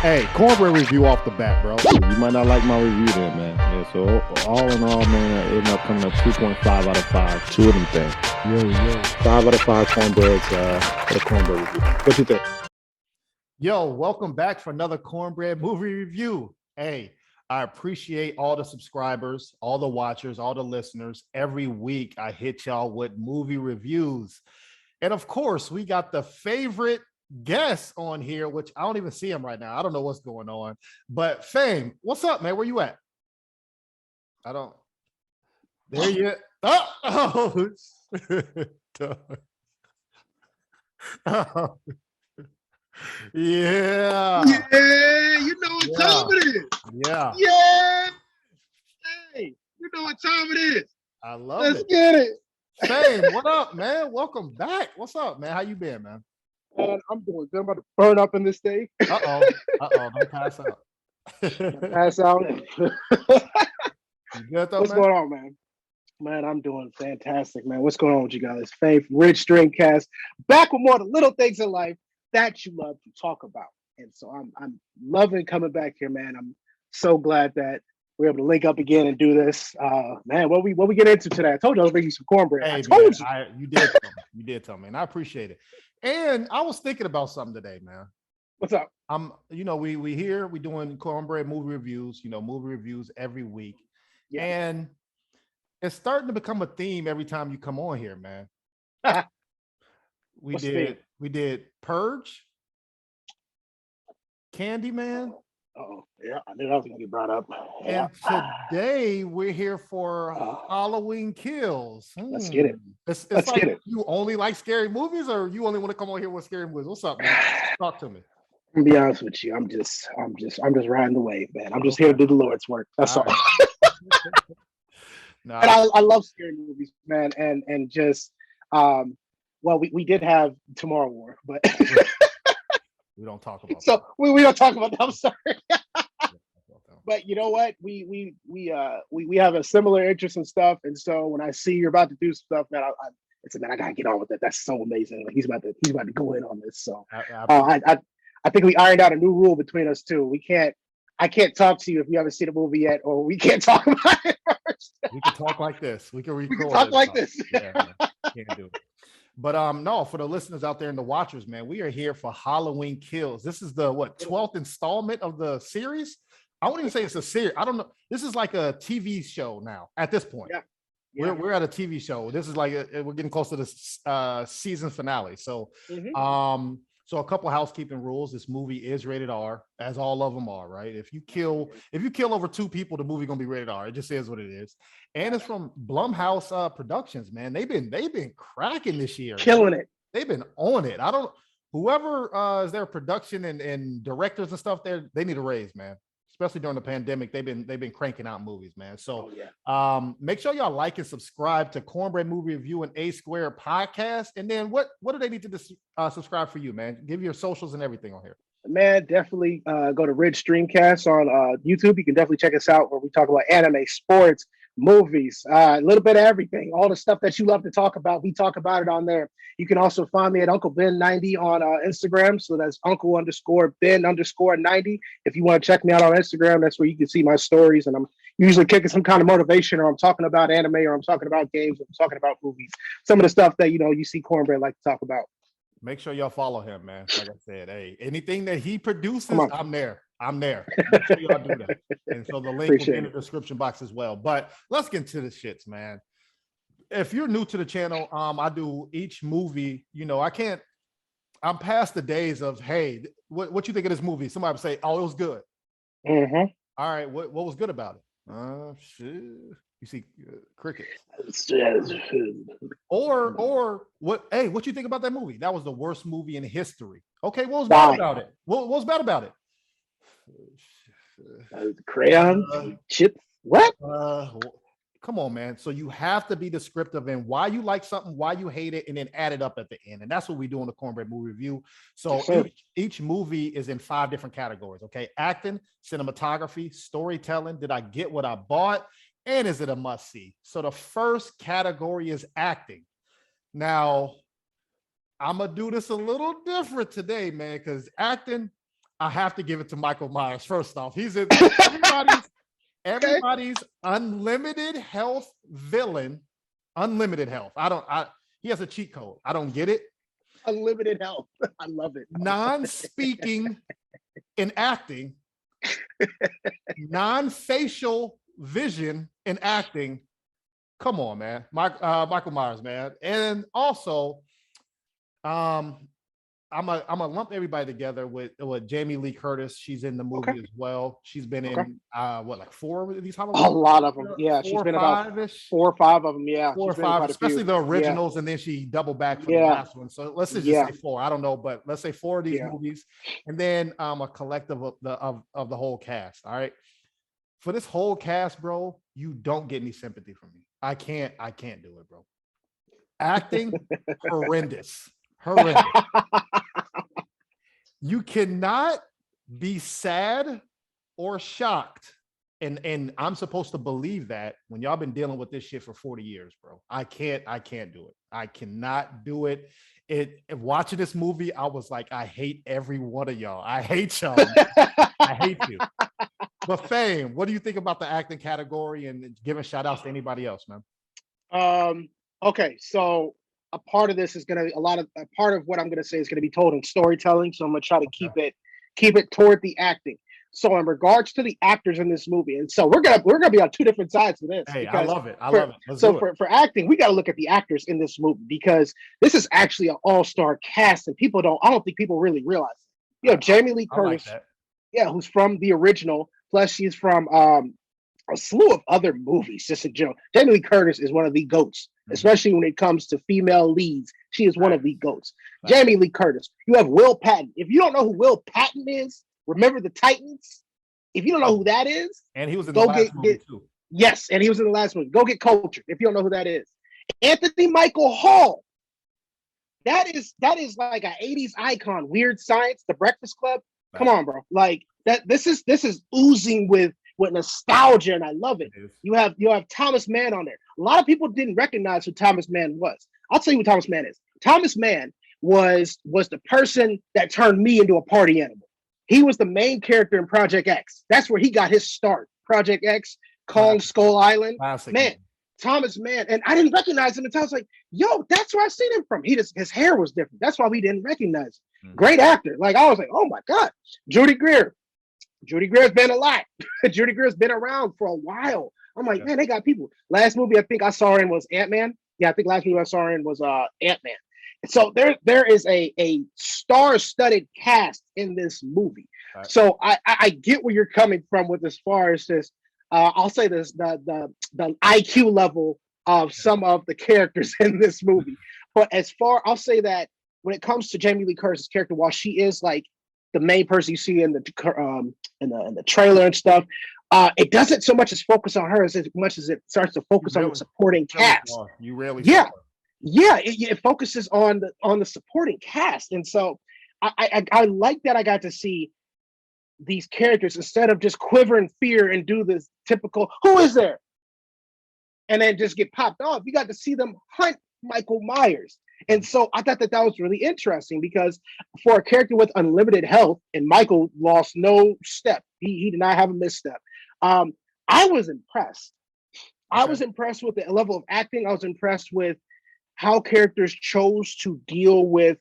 Hey, cornbread review off the bat, bro. You might not like my review then, man. Yeah, so all in all, man, I ended up coming up 2.5 out of 5. Two of them things. Yo. 5 out of 5 cornbreads for the cornbread review. What you think? Yo, welcome back for another cornbread movie review. Hey, I appreciate all the subscribers, all the watchers, all the listeners. Every week I hit y'all with movie reviews. And of course, we got the favorite guest on here, which I don't even see him right now. I don't know what's going on. But Fame, what's up, man? Where you at? I don't. There you oh. Oh. Yeah. Yeah, you know what time it is. Yeah. Yeah. Hey, you know what time it is. I love Let's it. get it. Fame, what up, man? Welcome back. What's up, man? How you been, man? Man, I'm doing good. I'm about to burn up in this day. Uh-oh. Don't pass out. Pass out. You good though, What's man? going on, man? Man, I'm doing fantastic, man. What's going on with you guys? Faith, Rich Dreamcast, back with more of the little things in life that you love to talk about. And so I'm loving coming back here, man. I'm so glad that we're able to link up again and do this. Man, what we get into today? I told you I was making some cornbread. Hey, I told man, you. you did tell me. You did tell me, and I appreciate it. And I was thinking about something today, man. What's up? We here, we doing cornbread movie reviews, movie reviews every week. Yeah. And it's starting to become a theme every time you come on here, man. We What's the theme? did Purge, Candyman. Oh, yeah, I knew that was gonna get brought up. And today we're here for Halloween Kills. Let's get it. It's Let's like get it. you only like scary movies, or you only want to come on here with scary movies? What's up, man? Talk to me. I'm gonna be honest with you. I'm just riding the wave, man. I'm just here to do the Lord's work. That's all. No, And I love scary movies, man. And just well, we did have Tomorrow War, but we don't talk about so that. we don't talk about that. I'm sorry. But you know what? We have a similar interest in stuff, and so when I see you're about to do stuff, man, I said, man, I gotta get on with it. That's so amazing. Like, he's about to go in on this. So I think we ironed out a new rule between us too. I can't talk to you if you haven't seen a movie yet, or we can't talk about it first. We can talk like this. We can record. Talk like this. Yeah, can't do it. But no, for the listeners out there and the watchers, man, we are here for Halloween Kills. This is the 12th installment of the series. I wouldn't even say it's a series. I don't know. This is like a TV show now at this point. Yeah. We're at a TV show. This is like we're getting close to the season finale. So so a couple housekeeping rules. This movie is rated R, as all of them are, right? If you kill over 2 people, the movie gonna be rated R. It just is what it is. And it's from Blumhouse Productions, man. They've been cracking this year. Killing it. They've been on it. Whoever is their production and directors and stuff there, they need a raise, man. Especially during the pandemic, they've been cranking out movies, man. So make sure y'all like and subscribe to Cornbread Movie Review and A Square Podcast. And then what do they need to subscribe for you, man? Give your socials and everything on here. Man, definitely go to Rich Streamcast on YouTube. You can definitely check us out where we talk about anime, sports, movies, a little bit of everything. All the stuff that you love to talk about, we talk about it on there. You can also find me at Uncle Ben 90 on Instagram. So that's Uncle_Ben_90. If you want to check me out on Instagram, that's where you can see my stories. And I'm usually kicking some kind of motivation, or I'm talking about anime, or I'm talking about games, or I'm talking about movies. Some of the stuff that you see Cornbread like to talk about. Make sure y'all follow him, man. Like I said, hey, anything that he produces, I'm there. Make sure y'all do that. And so the link will be in the description box as well. But let's get into the shits, man. If you're new to the channel, I do each movie. I'm past the days of, hey, what you think of this movie? Somebody would say, oh, it was good. Mm-hmm. All right, what was good about it? Shit. You see crickets. Or what? Hey, what you think about that movie? That was the worst movie in history. Okay, what was bad about it? What was bad about it? Crayons, chips. What? Come on, man. So you have to be descriptive in why you like something, why you hate it, and then add it up at the end. And that's what we do in the Cornbread Movie Review. So each movie is in 5 different categories. Okay, acting, cinematography, storytelling. Did I get what I bought? And is it a must-see? So the first category is acting. Now, I'm going to do this a little different today, man, because acting, I have to give it to Michael Myers. First off, he's in everybody's unlimited health villain. Unlimited health. He has a cheat code. I don't get it. Unlimited health. I love it. Non-speaking and acting, non-facial vision and acting. Come on, man. Michael Myers, man. And also, I'm a lump everybody together with Jamie Lee Curtis. She's in the movie as well. She's been in like 4 of these Halloween? A lot of them. Yeah, she's been about 4 or 5 of them. Yeah, 4 or 5, especially the originals, and then she doubled back for the last one. So let's just say 4. I don't know, but let's say 4 of these movies, and then a collective of the whole cast. All right, for this whole cast, bro, you don't get any sympathy from me. I can't do it, bro. Acting horrendous. You cannot be sad or shocked, and I'm supposed to believe that when y'all been dealing with this shit for 40 years, bro. I can't do it. I cannot do it. Watching this movie, I was like, I hate every one of y'all. I hate y'all. I hate you. But Fame, what do you think about the acting category and giving shout outs to anybody else, man? Okay, so a part of this is going to be a part of what I'm going to say is going to be told in storytelling. So I'm going to try to keep it toward the acting. So in regards to the actors in this movie, and so we're gonna be on 2 different sides of this. Hey, I love it. For acting, we got to look at the actors in this movie because this is actually an all-star cast, and I don't think people really realize it. You know, Jamie Lee Curtis, who's from the original, plus she's from a slew of other movies. Just a joke. Jamie Lee Curtis is one of the GOATs, especially when it comes to female leads. She is one of the GOATs. Jamie Lee Curtis. You have Will Patton. If you don't know who Will Patton is, remember the Titans? If you don't know who that is, and he was in the last movie too. Yes, and he was in the last movie. Go get cultured if you don't know who that is. Anthony Michael Hall. That is like an 80s icon. Weird Science, The Breakfast Club. Come on, bro. Like that. This is oozing with nostalgia, and I love it. You have Thomas Mann on there. A lot of people didn't recognize who Thomas Mann was. I'll tell you who Thomas Mann is. Thomas Mann was the person that turned me into a party animal. He was the main character in Project X. That's where he got his start. Project X, Kong Skull Island. Classic. Man, Thomas Mann. And I didn't recognize him until I was like, yo, that's where I've seen him from. His hair was different. That's why we didn't recognize him. Great actor. Like, I was like, oh my God. Judy Greer. Judy Greer's been a lot. Judy Greer's been around for a while. I'm like, man, they got people. Last movie I think I saw her in was Ant-Man. Yeah, I think last movie I saw her in was Ant-Man. So there is a star-studded cast in this movie. Right. So I get where you're coming from with as far as this. I'll say this: the IQ level of some of the characters in this movie. But I'll say that when it comes to Jamie Lee Curtis's character, while she is like the main person you see in the trailer and stuff, it doesn't so much as focus on her as much as it starts to focus on the supporting cast. You rarely, it focuses on the supporting cast, and so I like that I got to see these characters instead of just quiver in fear and do this typical "who is there" and then just get popped off. You got to see them hunt Michael Myers. And so I thought that was really interesting because for a character with unlimited health, and Michael lost no step, he did not have a misstep. I was impressed. Okay. I was impressed with the level of acting. I was impressed with how characters chose to deal with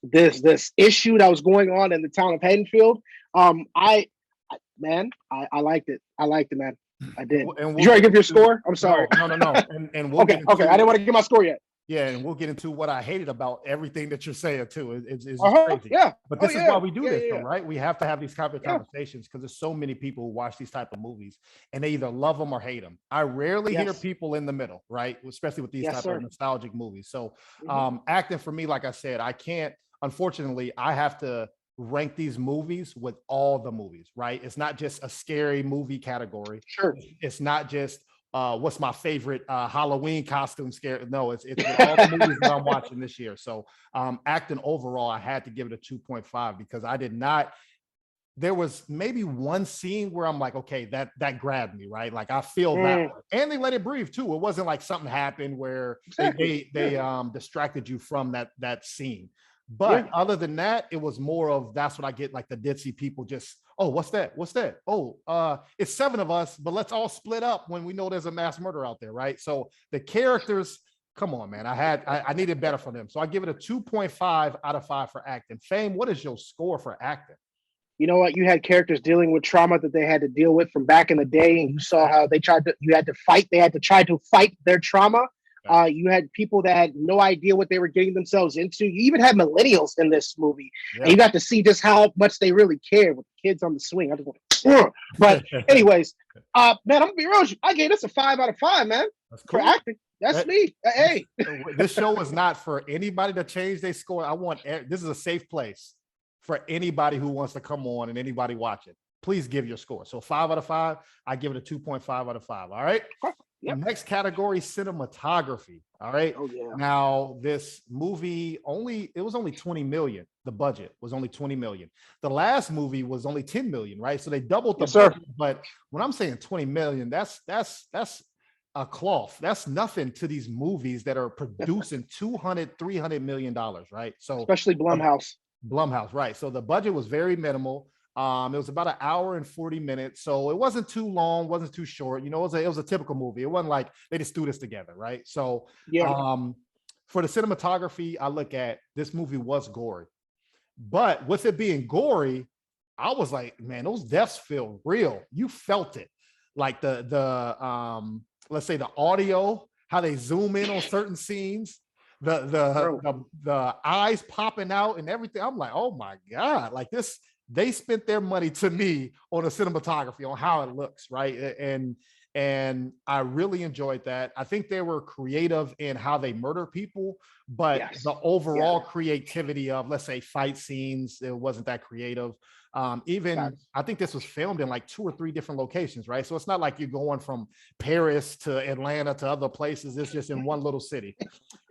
this issue that was going on in the town of Haddonfield. I liked it. I liked it, man. I did. Did you already give your score? I'm sorry. No. And we'll okay. I didn't want to give my score yet. Yeah, and we'll get into what I hated about everything that you're saying too. It's crazy. Yeah. But this is why we do this, though, right? We have to have these type of conversations because there's so many people who watch these type of movies and they either love them or hate them. I rarely hear people in the middle, right? Especially with these type of nostalgic movies. So acting for me, like I said, I can't, unfortunately, I have to rank these movies with all the movies, right? It's not just a scary movie category. Sure. It's not just what's my favorite Halloween costume scare. No, it's all the movies that I'm watching this year. So acting overall, I had to give it a 2.5 because I did not. There was maybe one scene where I'm like, okay, that grabbed me, right? Like I feel that one. And they let it breathe too. It wasn't like something happened where they distracted you from that scene. But other than that, it was more of that's what I get, like the ditzy people just, oh, what's that? What's that? Oh, it's 7 of us, but let's all split up when we know there's a mass murder out there, right? So the characters, come on, man. I needed better from them. So I give it a 2.5 out of 5 for acting. Fame, what is your score for acting? You know what? You had characters dealing with trauma that they had to deal with from back in the day, and you saw how they had to try to fight their trauma. You had people that had no idea what they were getting themselves into. You even had millennials in this movie, and you got to see just how much they really cared with the kids on the swing. I just went, but anyways, man, I'm gonna be real. I gave this a 5 out of 5, man. That's cool. For acting. That's me. Hey, this show is not for anybody to change their score. This is a safe place for anybody who wants to come on and anybody watching. Please give your score. So 5 out of 5. I give it a 2.5 out of 5. All right. Yep. The next category, cinematography. All right. Oh, yeah. Now, this movie it was only 20 million. The budget was only 20 million. The last movie was only 10 million, right? So they doubled the budget. But when I'm saying 20 million, that's a cloth. That's nothing to these movies that are producing 200-300 million dollars, right? So especially Blumhouse. Right? So the budget was very minimal. It was about an hour and 40 minutes, so it wasn't too long, wasn't too short. You know, it was a typical movie. It wasn't like they just threw this together, right? So, for the cinematography, I look at this movie was gory, but with it being gory, I was like, man, those deaths feel real. You felt it, like the let's say the audio, how they zoom in on certain scenes, the eyes popping out and everything. I'm like, oh my God, like this. They spent their money, to me, on the cinematography, on how it looks, right? And I really enjoyed that. I think they were creative in how they murder people, but the overall creativity of, let's say, fight scenes, it wasn't that creative. I think this was filmed in like 2 or 3 different locations, right? So it's not like you're going from Paris to Atlanta to other places. It's just in one little city.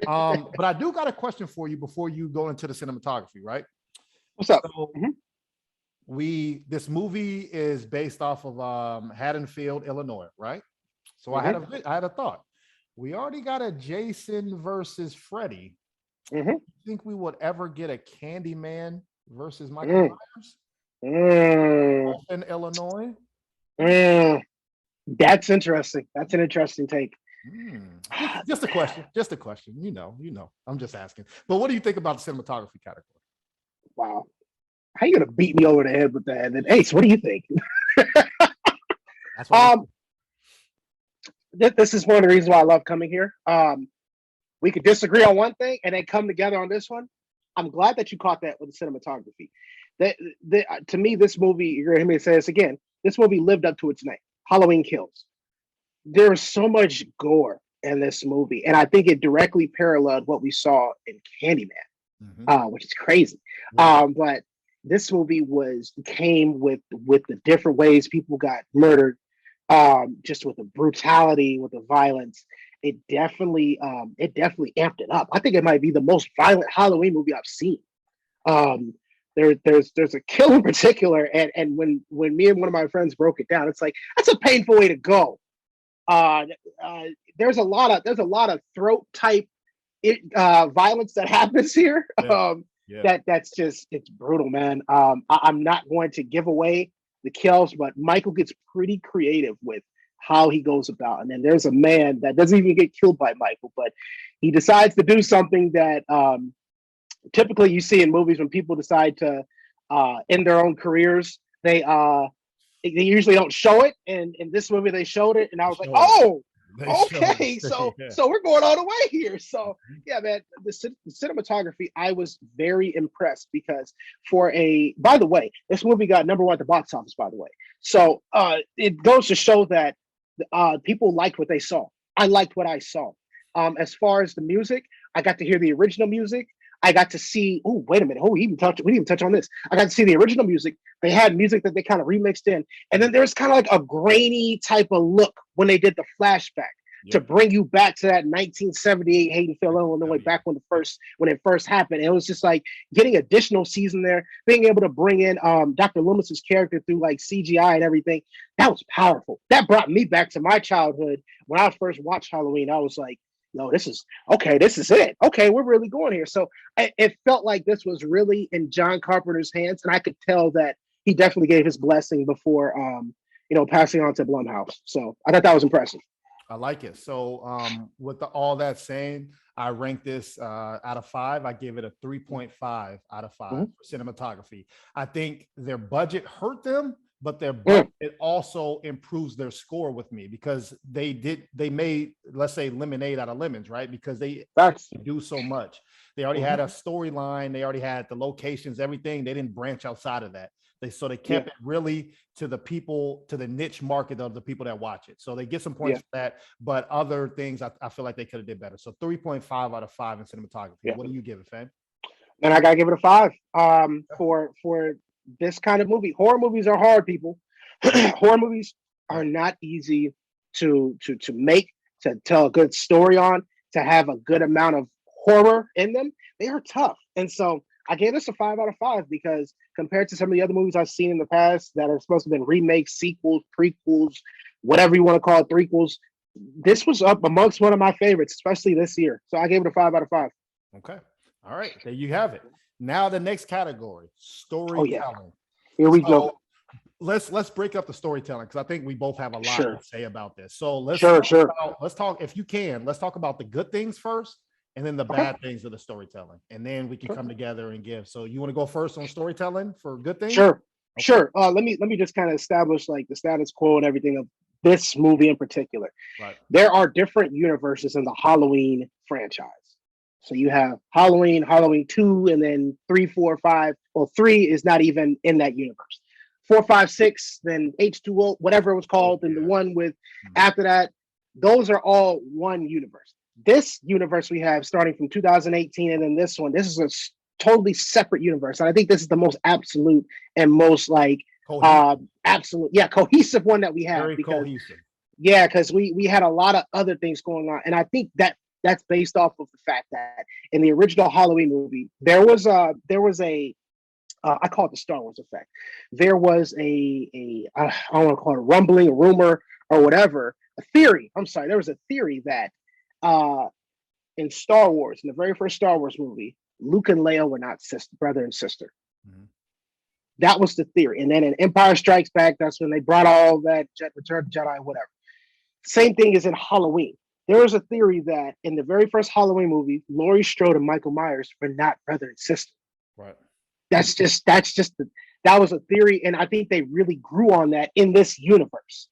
But I do got a question for you before you go into the cinematography, right? What's up? So, this movie is based off of Haddonfield, Illinois, right? So I had a thought. We already got a Jason versus Freddy. Do you think we would ever get a Candyman versus Michael Myers in Illinois? That's interesting. That's an interesting take. Just a question. Just a question. You know. I'm just asking. But what do you think about the cinematography category? Wow. How are you gonna beat me over the head with that? And then, Ace, what do you think? This is one of the reasons why I love coming here. We could disagree on one thing and then come together on this one. I'm glad that you caught that with the cinematography. To me, this movie, you're gonna hear me say this again. This movie lived up to its name. Halloween Kills. There was so much gore in this movie, and I think it directly paralleled what we saw in Candyman, which is crazy. But this movie came with the different ways people got murdered, just with the brutality, with the violence. It definitely amped it up. I think it might be the most violent Halloween movie I've seen. There's a kill in particular, and when me and one of my friends broke it down, it's like that's a painful way to go. There's a lot of throat type violence that happens here. That's just, it's brutal, man. I'm not going to give away the kills, but Michael gets pretty creative with how he goes about. And then there's a man that doesn't even get killed by Michael, but he decides to do something that typically you see in movies when people decide to end their own careers. They usually don't show it, and in this movie they showed it, and I was like, oh, okay, so we're going all the way here. So yeah, man, the cinematography, I was very impressed because by the way, this movie got #1 at the box office, by the way. So it goes to show that people liked what they saw. I liked what I saw. As far as the music, I got to hear the original music. I got to see, oh, wait a minute. Oh, we didn't even touch on this. I got to see the original music. They had music that they kind of remixed in. And then there's kind of like a grainy type of look when they did the flashback to bring you back to that 1978 Haydenfield, Illinois, back when it first happened. And it was just like getting additional season there, being able to bring in Dr. Loomis's character through like CGI and everything. That was powerful. That brought me back to my childhood. When I first watched Halloween, I was like, no, this is okay. This is it. Okay, we're really going here. So it felt like this was really in John Carpenter's hands, and I could tell that he definitely gave his blessing before, passing on to Blumhouse. So I thought that was impressive. I like it. So with all that saying, I rank this out of 5. I give it a 3.5 out of 5 for cinematography. I think their budget hurt them, but their budget also improves their score with me, because they made, let's say, lemonade out of lemons, right? Because they do so much. They already had a storyline. They already had the locations, everything. They didn't branch outside of that. So they kept it really to the people, to the niche market of the people that watch it. So they get some points for that, but other things I feel like they could have did better. So 3.5 out of 5 in cinematography. What do you give it, fam? And I gotta give it a 5 for this kind of movie. Horror movies are hard, people. Horror movies are not easy to make, to tell a good story on, to have a good amount of horror in them. They are tough. And so I gave this a 5 out of 5 because compared to some of the other movies I've seen in the past that are supposed to have been remakes, sequels, prequels, whatever you want to call it, threequels, this was up amongst one of my favorites, especially this year. So I gave it a 5 out of 5. Okay. All right. There you have it. Now the next category, storytelling. Here we go. Let's break up the storytelling, because I think we both have a lot to say about this. So let's talk, if you can, let's talk about the good things first, and then the bad things of the storytelling, and then we can come together and give. So you want to go first on storytelling for good things? Sure. Let me just kind of establish like the status quo and everything of this movie in particular. Right. There are different universes in the Halloween franchise. So you have Halloween, Halloween 2, and then 3, 4, 5. Well, 3 is not even in that universe. 4, 5, 6, then H2O, whatever it was called, and the one with after that, those are all one universe. This universe we have starting from 2018, and then this is a totally separate universe. And I think this is the most absolute and most like cohesive one that we have. Very cohesive. Yeah, because we had a lot of other things going on, and I think that's based off of the fact that in the original Halloween movie there was a I call it the Star Wars effect. There was I don't want to call it a rumbling, a rumor, or whatever, a theory. I'm sorry, there was a theory that in Star Wars, in the very first Star Wars movie, Luke and Leia were not brother and sister. That was the theory. And then in Empire Strikes Back, that's when they brought all that Return of the Jedi, whatever. Same thing is in Halloween. There was a theory that in the very first Halloween movie, Laurie Strode and Michael Myers were not brother and sister. Right. That was a theory, and I think they really grew on that in this universe.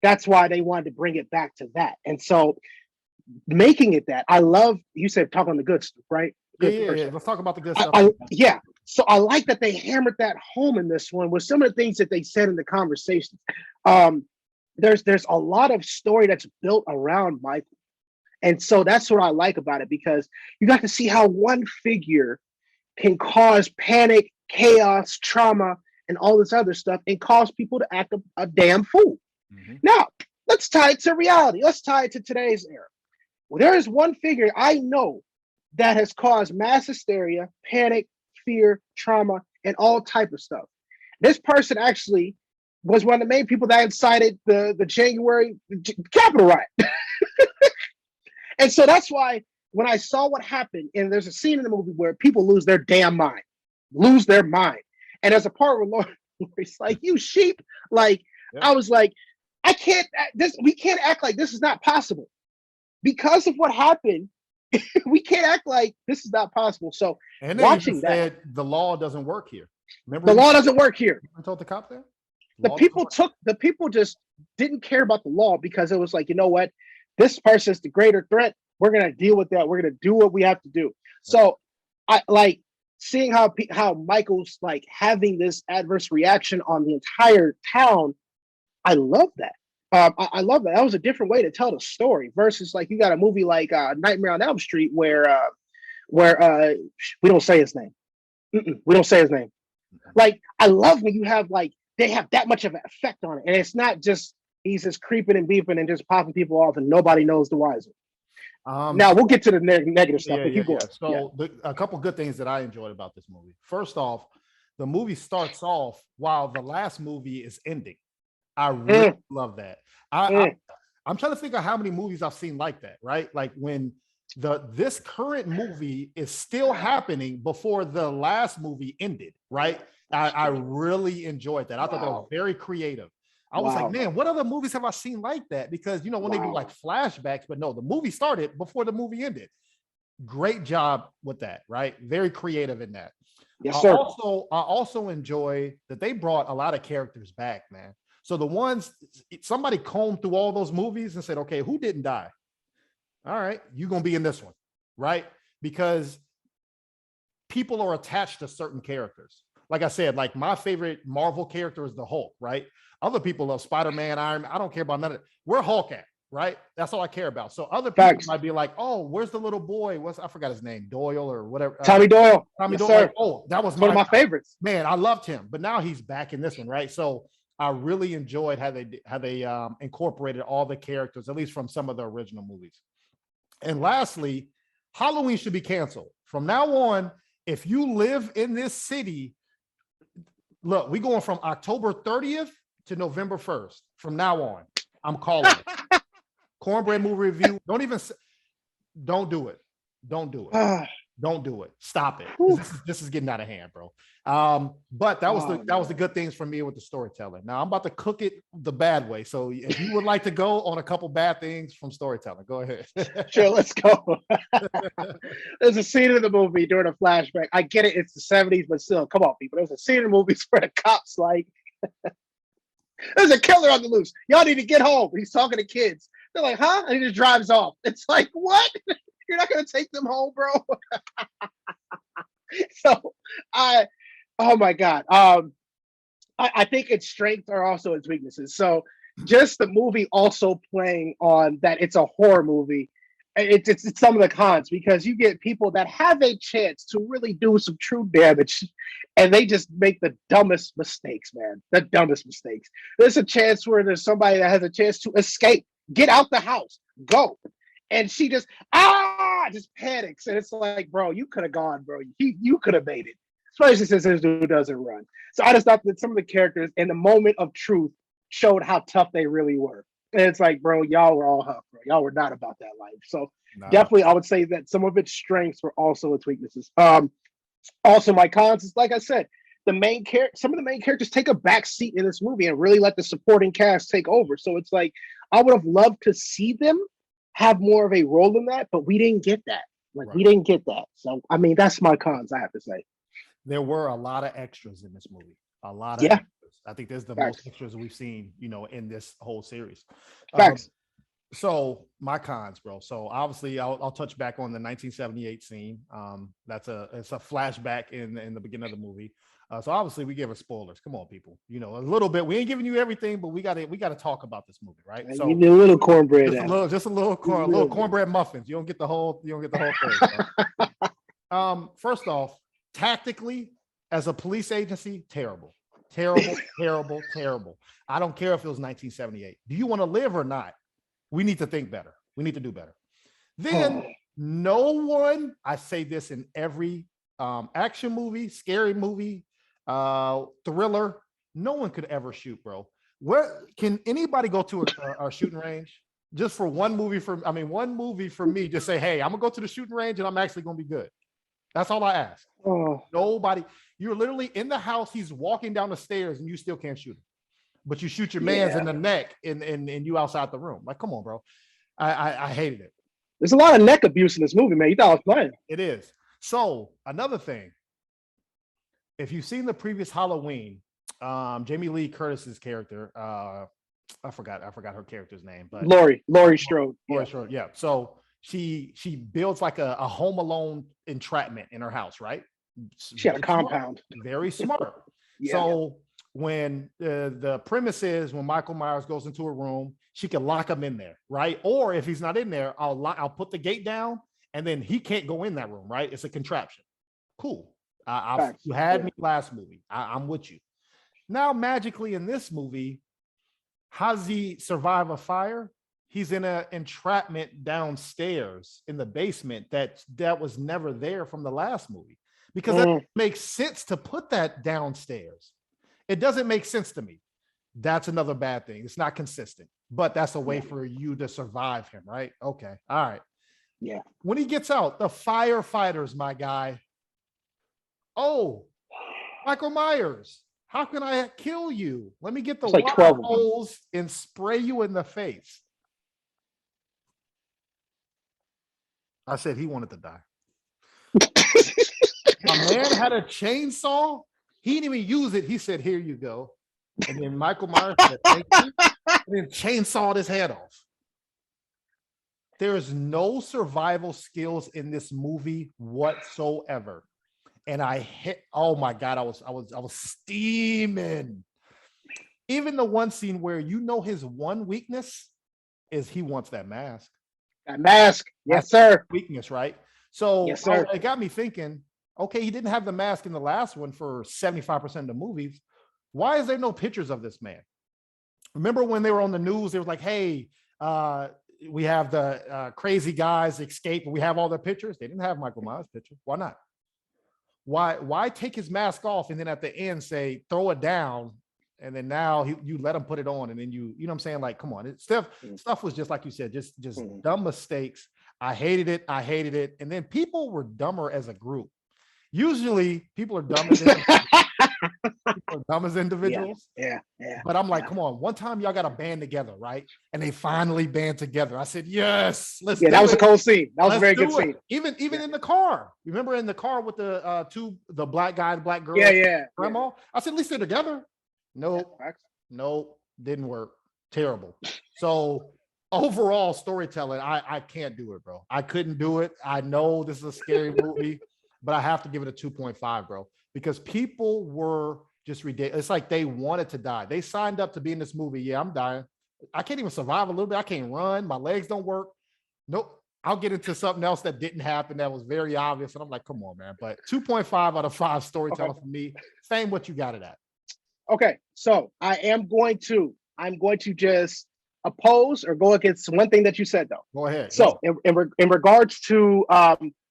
That's why they wanted to bring it back to that. And so making it that, I love, you said talk on the good stuff, right? Yeah. Let's talk about the good stuff. So I like that they hammered that home in this one with some of the things that they said in the conversations. There's a lot of story that's built around Michael. And so that's what I like about it, because you got to see how one figure can cause panic, chaos, trauma, and all this other stuff, and cause people to act a damn fool. Now, let's tie it to reality. Let's tie it to today's era. Well, there is one figure I know that has caused mass hysteria, panic, fear, trauma, and all type of stuff. This person actually was one of the main people that incited the January Capitol riot. And so that's why when I saw what happened, and there's a scene in the movie where people lose their mind. And there's a part where Laurie's like, you sheep. Like, I was like, we can't act like this is not possible. Because of what happened, we can't act like this is not possible. So and watching that, the law doesn't work here. Remember, the law doesn't work here. You told the cop there? The people just didn't care about the law, because it was like, you know what? This person is the greater threat. We're going to deal with that. We're going to do what we have to do. So I like seeing how Michael's like having this adverse reaction on the entire town. I love that. I love that. That was a different way to tell the story versus like you got a movie like Nightmare on Elm Street where we don't say his name. We don't say his name. Like, I love when you have like they have that much of an effect on it, and it's not just he's just creeping and beeping and just popping people off, and nobody knows the wiser. Now we'll get to the negative stuff. So a couple good things that I enjoyed about this movie. First off, the movie starts off while the last movie is ending. I really love that. I'm trying to think of how many movies I've seen like that, right? Like when this current movie is still happening before the last movie ended, right? I really enjoyed that. I thought that was very creative. I was like, man, what other movies have I seen like that? Because, you know, when they do like flashbacks, but no, the movie started before the movie ended. Great job with that, right? Very creative in that. Yes, sir. I also enjoy that they brought a lot of characters back, man. So the ones, somebody combed through all those movies and said, okay, who didn't die? All right, you're going to be in this one, right? Because people are attached to certain characters. Like I said, like my favorite Marvel character is the Hulk, right? Other people love Spider-Man, Iron Man. I don't care about none of it. Where Hulk at, right? That's all I care about. So other people might be like, oh, where's the little boy? I forgot his name, Doyle or whatever. Tommy Doyle. Tommy Doyle. Like, oh, that was one of my favorites. Man, I loved him, but now he's back in this one, right? So I really enjoyed how they incorporated all the characters, at least from some of the original movies. And lastly, Halloween should be canceled. From now on, if you live in this city, look, we're going from October 30th to November 1st. From now on, I'm calling it. Cornbread movie review. Don't do it. Don't do it. Don't do it. Stop it. This is getting out of hand, bro. But that was the good things for me with the storytelling. Now I'm about to cook it the bad way. So if you would like to go on a couple bad things from storytelling, go ahead. Sure, let's go. There's a scene in the movie during a flashback. I get it, it's the 70s, but still, come on, people. There's a scene in the movies where the cops like, there's a killer on the loose. Y'all need to get home. He's talking to kids. They're like, huh? And he just drives off. It's like, what? You're not gonna take them home, bro. So oh my God. I think its strengths are also its weaknesses. So just the movie also playing on that it's a horror movie, it's some of the cons, because you get people that have a chance to really do some true damage and they just make the dumbest mistakes, man. The dumbest mistakes. There's a chance where there's somebody that has a chance to escape, get out the house, go. And she just panics. And it's like, bro, you could have gone, bro. You could have made it. Especially since this dude doesn't run. So I just thought that some of the characters in the moment of truth showed how tough they really were. And it's like, bro, y'all were all huff, bro. Y'all were not about that life. So definitely I would say that some of its strengths were also its weaknesses. Also my cons is, like I said, some of the main characters take a back seat in this movie and really let the supporting cast take over. So it's like, I would have loved to see them have more of a role in that, but we didn't get that. We didn't get that. So, I mean, that's my cons, I have to say. There were a lot of extras in this movie. A lot of extras. I think there's the most extras we've seen, in this whole series. So my cons, bro. So obviously I'll touch back on the 1978 scene. It's a flashback in the beginning of the movie. So obviously we give us spoilers. Come on, people. A little bit. We ain't giving you everything, but we got to talk about this movie, right? So give me a little cornbread. Just a little cornbread muffins. You don't get the whole thing. First off, tactically, as a police agency, terrible. I don't care if it was 1978. Do you want to live or not? We need to think better. We need to do better. Then no one, I say this in every action movie, scary movie, thriller, no one could ever shoot, bro. Where can anybody go to a shooting range just for one movie for me, just say, hey, I'm gonna go to the shooting range and I'm actually gonna be good. That's all I ask. Nobody, you're literally in the house, he's walking down the stairs and you still can't shoot him. But you shoot your man's in the neck and you outside the room. Like, come on, bro. I hated it. There's a lot of neck abuse in this movie, man. You thought I was playing. It is. So another thing, if you've seen the previous Halloween, Jamie Lee Curtis's character, I forgot her character's name, but Laurie Strode. Laurie Strode, yeah. So she builds like a Home Alone entrapment in her house, right? She had a compound. Very smart. So when the premise is when Michael Myers goes into a room, she can lock him in there, right? Or if he's not in there, I'll put the gate down and then he can't go in that room, right? It's a contraption. Cool. You had me last movie. I'm with you. Now, magically in this movie, how does he survive a fire? He's in an entrapment downstairs in the basement that was never there from the last movie, because it makes sense to put that downstairs. It doesn't make sense to me. That's another bad thing. It's not consistent. but that's a way for you to survive him, right? Okay. All right. Yeah. When he gets out, the firefighters, my guy. Oh, Michael Myers, how can I kill you? Let me get the It's like water 12 of them. hose and spray you in the face. I said he wanted to die. My man had a chainsaw. He didn't even use it. He said, "Here you go." And then Michael Myers said, "Thank you," and then chainsawed his head off. There is no survival skills in this movie whatsoever. And I hit, oh my God, I was steaming. Even the one scene where his one weakness is he wants that mask. That mask. Yes, That's sir. weakness, right? So yes, sir. It got me thinking, okay, he didn't have the mask in the last one for 75% of the movies. Why is there no pictures of this man? Remember when they were on the news, they were like, hey, we have the crazy guys escape, and we have all their pictures. They didn't have Michael Myers' picture. Why not? Why take his mask off and then at the end say, throw it down, and then now you let him put it on, and then you know what I'm saying? Like, come on. Stuff was just like you said, just dumb mistakes. I hated it. And then people were dumber as a group. Usually people are dumb as individuals. Yeah. But I'm like, come on, one time y'all got to band together, right? And they finally band together. I said, yes, let's do it. That was a cool scene. That was a very good scene. Even in the car. Remember in the car with the black guy, the black girl, grandma? I said, at least they're together. Nope, didn't work. Terrible. So overall storytelling, I can't do it, bro. I couldn't do it. I know this is a scary movie, but I have to give it a 2.5, bro, because people were just ridiculous. It's like they wanted to die. They signed up to be in this movie. Yeah, I'm dying. I can't even survive a little bit. I can't run. My legs don't work. Nope. I'll get into something else that didn't happen that was very obvious. And I'm like, come on, man. But 2.5 out of 5 storytelling for me. Same what you got it at. Okay. So I'm going to just oppose or go against one thing that you said, though. Go ahead. So in regards to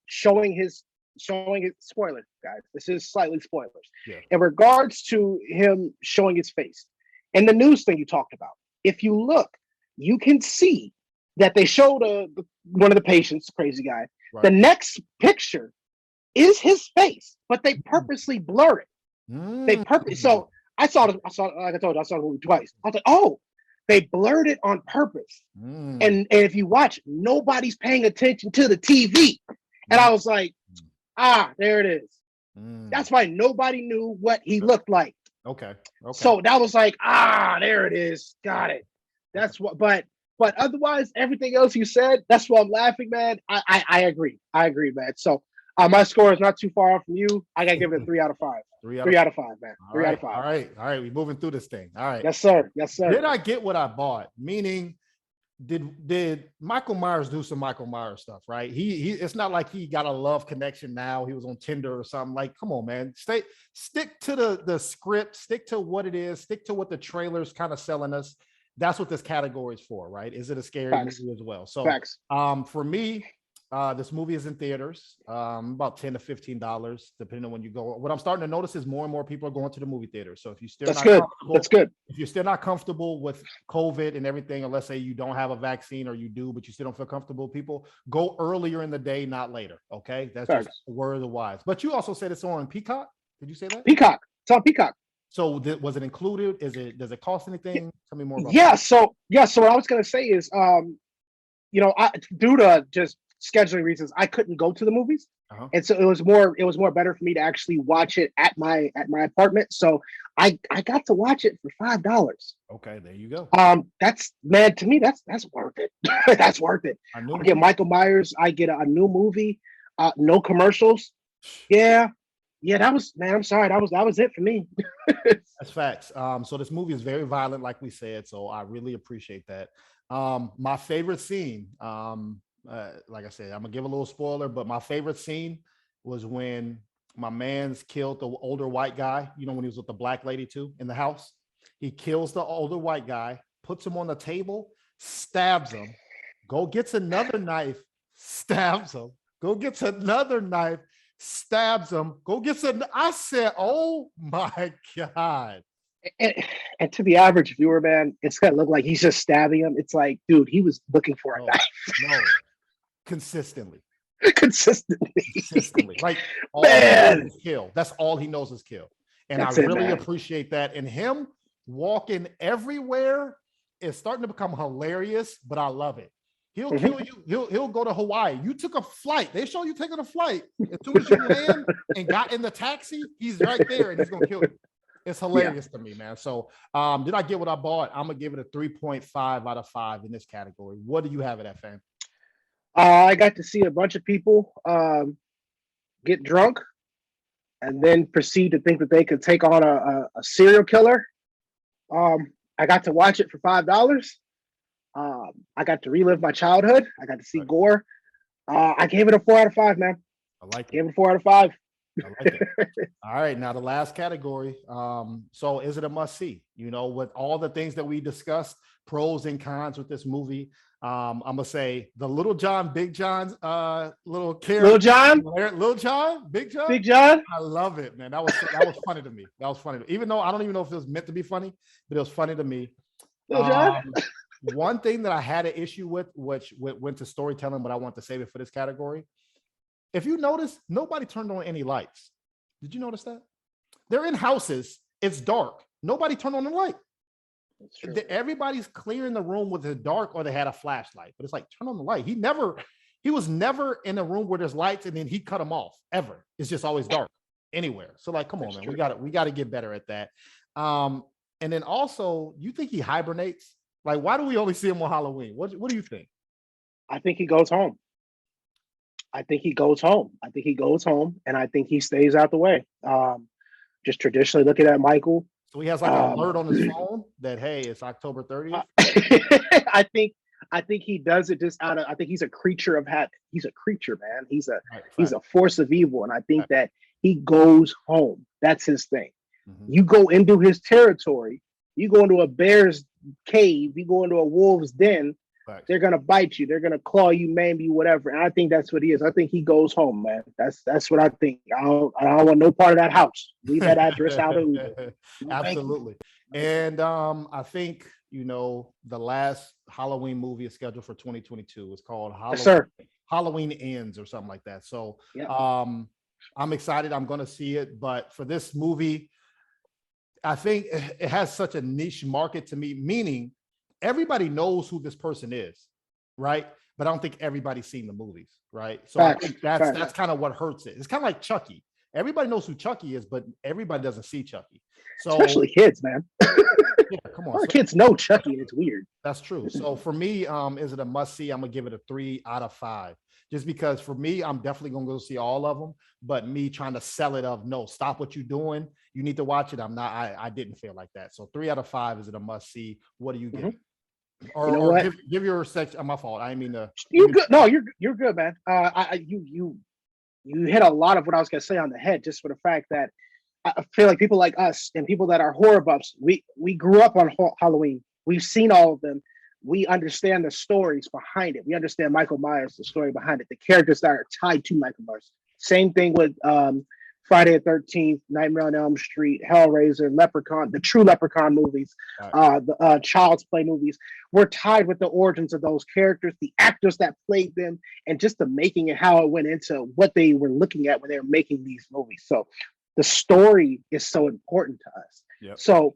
showing his spoilers, guys. This is slightly spoilers. Yeah. In regards to him showing his face and the news thing you talked about, if you look, you can see that they showed one of the patients, crazy guy. Right. The next picture is his face, but they purposely blur it. So I saw like I told you, I saw the movie twice. I was like, oh, they blurred it on purpose. And if you watch, nobody's paying attention to the TV. And I was like, there it is. That's why nobody knew what he looked like. Okay. So that was like, there it is. Got it. That's what, but otherwise, everything else you said, that's why I'm laughing, man. I agree. Man. So my score is not too far off from you. I gotta give it a 3 out of 5. 3 out of 5, man. 3 out of 5. All right. We're moving through this thing. All right. Yes, sir. Did I get what I bought? Meaning, did Michael Myers do some Michael Myers stuff, right? He it's not like he got a love connection now. He was on Tinder or something. Like, come on, man. Stick to the script, stick to what it is, stick to what the trailer's kind of selling us. That's what this category is for, right? Is it a scary movie as well? So for me, this movie is in theaters, about $10 to $15, depending on when you go. What I'm starting to notice is more and more people are going to the movie theater. So if you still that's good. If you're still not comfortable with COVID and everything, or let's say you don't have a vaccine, or you do, but you still don't feel comfortable, people go earlier in the day, not later. Okay, that's just the word of the wise. But you also said it's on Peacock. Did you say that? Peacock. It's on Peacock. So was it included? Does it cost anything? Tell me more about that. So what I was gonna say is, due to just scheduling reasons, I couldn't go to the movies, and so it was more better for me to actually watch it at my apartment. So I got to watch it for $5. Okay, there you go. That's, man, to me that's worth it. That's worth it. I get Michael Myers. I get a new movie. No commercials. Yeah, that was, man, I'm sorry. That was it for me. That's facts. So this movie is very violent, like we said. So I really appreciate that. My favorite scene, like I said, I'm gonna give a little spoiler, but my favorite scene was when my man's killed the older white guy. You know, when he was with the black lady too in the house. He kills the older white guy, puts him on the table, stabs him, go gets another knife, stabs him, go gets another knife, stabs him, go gets I said, oh my God. and, and to the average viewer, man, it's gonna look like he's just stabbing him. It's like, dude, he was looking for a No, knife no, consistently, consistently. Like all he knows Man, is kill. That's all he knows is kill. And I that's it, really man. appreciate that. And him walking everywhere is starting to become hilarious, but I love it. He'll kill you. He'll go to Hawaii. You took a flight. They show you taking a flight. As soon as you land and got in the taxi, he's right there and he's gonna kill you. It's hilarious to me, man. So did I get what I bought? I'm gonna give it a 3.5 out of 5 in this category. What do you have it at, fam? I got to see a bunch of people get drunk and then proceed to think that they could take on a serial killer. I got to watch it for $5. I got to relive my childhood. I got to see gore. I gave it a 4 out of 5, man. I like it. Gave it a 4 out of 5. I like it. All right, now the last category. So is it a must see? You know, with all the things that we discussed, pros and cons with this movie. I'm gonna say the Little John, Big John's little character. Little John, Big John. Big John. I love it, man. That was funny to me. That was funny. Even though I don't even know if it was meant to be funny, but it was funny to me. Little John. One thing that I had an issue with, which went to storytelling, but I want to save it for this category. If you notice, nobody turned on any lights. Did you notice that? They're in houses. It's dark. Nobody turned on the light. Everybody's clearing the room with the dark, or they had a flashlight. But it's like, turn on the light. He was never in a room where there's lights and then he cut them off ever. It's just always dark anywhere. So like, come on, man, we got to get better at that. And then also, you think he hibernates? Like, why do we only see him on Halloween? What do you think? I think he goes home. I think he goes home, and I think he stays out the way. Just traditionally looking at Michael. So he has like an alert on his phone that, hey, it's October 30th. I think he does it just out of. I think he's a creature of habit. He's a creature, man. He's a force of evil, and I think that he goes home. That's his thing. Mm-hmm. You go into his territory. You go into a bear's cave. You go into a wolf's den. They're gonna bite you. They're gonna claw you, maim you, whatever. And I think that's what he is. I think he goes home, man. That's what I think. I don't want no part of that house. Leave that address out of it. Absolutely. And I think the last Halloween movie is scheduled for 2022. It's called Halloween Ends or something like that. So I'm excited. I'm gonna see it. But for this movie, I think it has such a niche market to me, meaning everybody knows who this person is, right? But I don't think everybody's seen the movies, right? So I think that's kind of what hurts it. It's kind of like Chucky. Everybody knows who Chucky is, but everybody doesn't see Chucky. So especially kids, man. Yeah, come on. Our kids know Chucky, and it's weird. That's true. So for me, is it a must see? I'm gonna give it a 3 out of 5. Just because for me, I'm definitely gonna go see all of them. But me trying to sell it of no, stop what you're doing. You need to watch it. I'm not. I didn't feel like that. So 3 out of 5. Is it a must see? What do you give? Or give your section. My fault. I didn't mean to. You're good. No, you're good, man. You hit a lot of what I was gonna say on the head, just for the fact that I feel like people like us and people that are horror buffs, we grew up on Halloween. We've seen all of them. We understand the stories behind it. We understand Michael Myers, the story behind it, the characters that are tied to Michael Myers. Same thing with Friday the 13th, Nightmare on Elm Street, Hellraiser, Leprechaun, the true Leprechaun movies, the Child's Play movies. We're tied with the origins of those characters, the actors that played them, and just the making and how it went into what they were looking at when they were making these movies. So the story is so important to us. Yep. So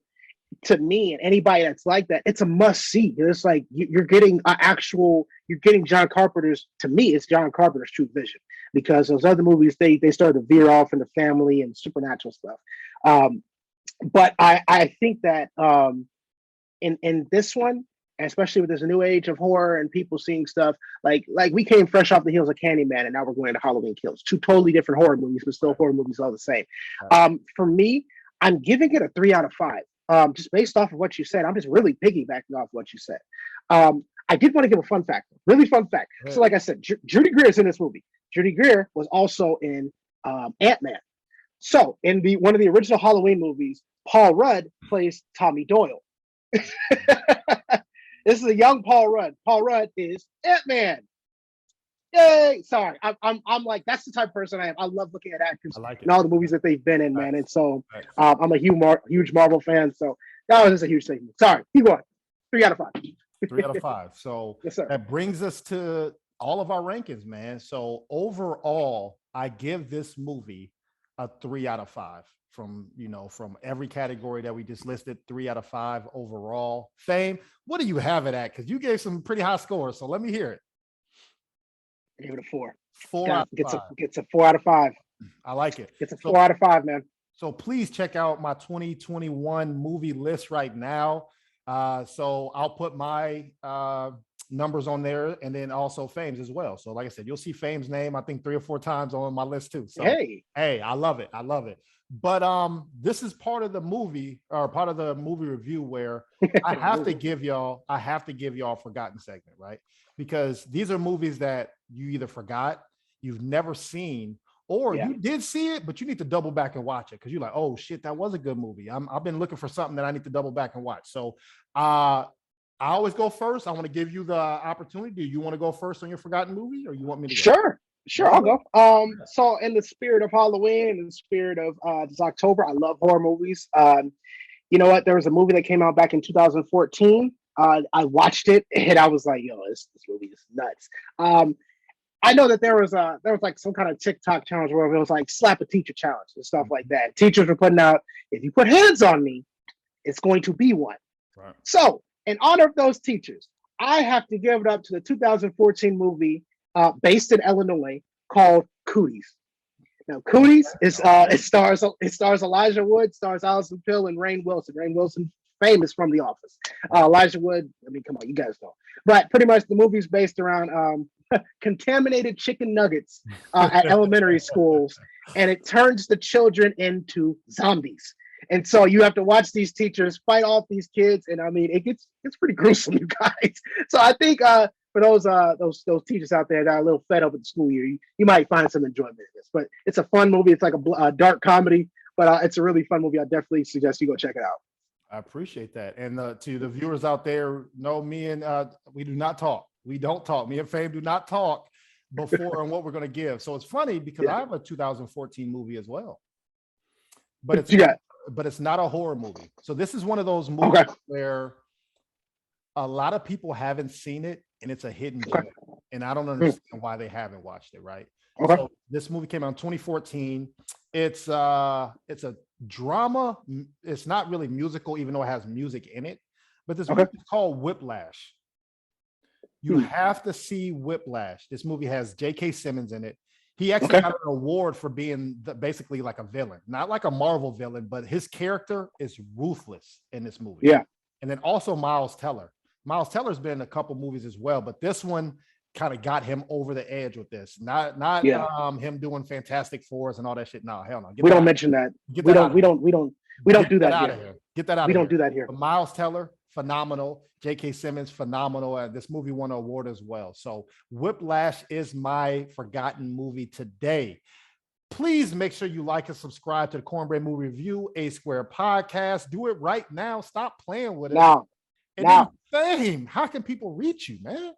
to me and anybody that's like that, it's a must see. It's like you're getting you're getting John Carpenter's, to me, it's John Carpenter's true vision, because those other movies, they started to veer off into family and supernatural stuff. But I think that in this one, especially with this new age of horror and people seeing stuff like we came fresh off the heels of Candyman, and now we're going to Halloween Kills, 2 totally different horror movies, but still horror movies all the same. For me, I'm giving it a 3 out of 5. Just based off of what you said. I'm just really piggybacking off what you said. I did want to give a fun fact, really fun fact. Right. So like I said, Judy Greer is in this movie. Judy Greer was also in Ant-Man. So in one of the original Halloween movies, Paul Rudd plays Tommy Doyle. This is a young Paul Rudd. Paul Rudd is Ant-Man. Yay! Sorry, I'm like that's the type of person I am. I love looking at actors I like it. and all the movies that they've been in, man. And so Nice. I'm a huge Marvel fan. So that was just a huge thing. Sorry, keep going. 3 out of 5. 3 out of 5. So Yes, sir. that brings us to all of our rankings, man. So overall, I give this movie a 3 out of 5 from, from every category that we just listed. 3 out of 5 overall. Fame, what do you have it at? Because you gave some pretty high scores. So let me hear it. I give it a 4. 4 out of 5. Gets a 4 out of 5. I like it. It's a 4 out of 5, man. So please check out my 2021 movie list right now. So I'll put my numbers on there, and then also Fame's as well. So like I said, you'll see Fame's name, I think 3 or 4 times on my list too. So hey, I love it. I love it. But this is part of the movie, or part of the movie review, where I have to give y'all a forgotten segment, right? Because these are movies that you either forgot, you've never seen, or you did see it, but you need to double back and watch it because you're like, oh shit, that was a good movie. I've been looking for something that I need to double back and watch. So I always go first. I want to give you the opportunity. Do you want to go first on your forgotten movie, or you want me to go? Sure, I'll go. So in the spirit of Halloween, in the spirit of this October, I love horror movies. You know what? There was a movie that came out back in 2014. I watched it and I was like, yo, this movie is nuts. I know that there was like some kind of TikTok challenge where it was like slap a teacher challenge and stuff like that. Teachers were putting out, if you put hands on me, it's going to be one. Right. So in honor of those teachers, I have to give it up to the 2014 movie based in Illinois called Cooties. Now, Cooties is it stars Elijah Wood, stars Allison Pill, and Rainn Wilson. Rainn Wilson, famous from The Office. Elijah Wood, I mean, come on, you guys know. But pretty much the movie's based around contaminated chicken nuggets at elementary schools, and it turns the children into zombies. And so you have to watch these teachers fight off these kids, and I mean, it's pretty gruesome, you guys. So I think for those teachers out there that are a little fed up with the school year, you might find some enjoyment in this. But it's a fun movie. It's like a dark comedy, but it's a really fun movie. I definitely suggest you go check it out. I appreciate that. And to the viewers out there, know me and we do not talk. We don't talk. Me and Fame do not talk before on what we're going to give. So it's funny because I have a 2014 movie as well, but it's not a horror movie. So this is one of those movies where a lot of people haven't seen it, and it's a hidden gem, and I don't understand why they haven't watched it. Right. So this movie came out in 2014. It's a drama. It's not really musical, even though it has music in it. But this movie is called Whiplash. You have to see Whiplash. This movie has J.K. Simmons in it. He actually got an award for being basically like a villain, not like a Marvel villain, but his character is ruthless in this movie. Yeah. And then also Miles Teller. Miles Teller's been in a couple movies as well, but this one kind of got him over the edge with this. Not him doing Fantastic Fours and all that shit. No, hell no. We don't mention that. We don't do that here. Get that out of here. We don't do that here. But Miles Teller, phenomenal. J.K. Simmons, phenomenal. This movie won an award as well. So Whiplash is my forgotten movie today. Please make sure you like and subscribe to the Cornbread Movie Review, A Square Podcast. Do it right now. Stop playing with it. Now. Fame, how can people reach you, man?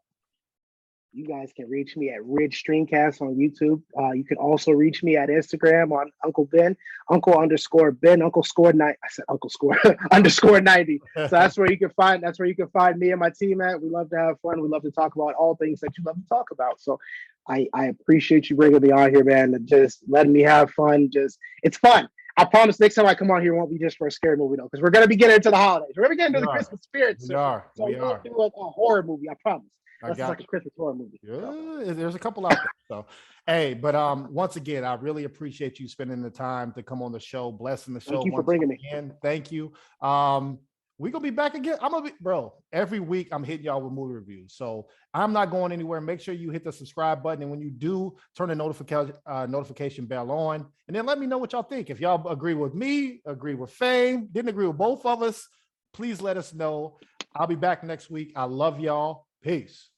You guys can reach me at Ridge Streamcast on YouTube. You can also reach me at Instagram on Uncle Ben, Uncle_Ben, Uncle scored 90. I said Uncle score underscore 90. So that's where you can find me and my team at. We love to have fun. We love to talk about all things that you love to talk about. So I appreciate you bringing me on here, man, and just letting me have fun. It's fun. I promise next time I come on here, it won't be just for a scary movie, though, because we're going to be getting into the holidays. We're going to get into the Christmas spirit. We are. We'll do a horror movie, I promise. That's like a Christmas horror movie. Yeah, there's a couple out there. So, hey, but once again, I really appreciate you spending the time to come on the show, blessing the show. Thank you for bringing me. Thank you. We're going to be back again. Every week I'm hitting y'all with movie reviews. So I'm not going anywhere. Make sure you hit the subscribe button. And when you do, turn the notification bell on. And then let me know what y'all think. If y'all agree with me, agree with Fame, didn't agree with both of us, please let us know. I'll be back next week. I love y'all. Peace.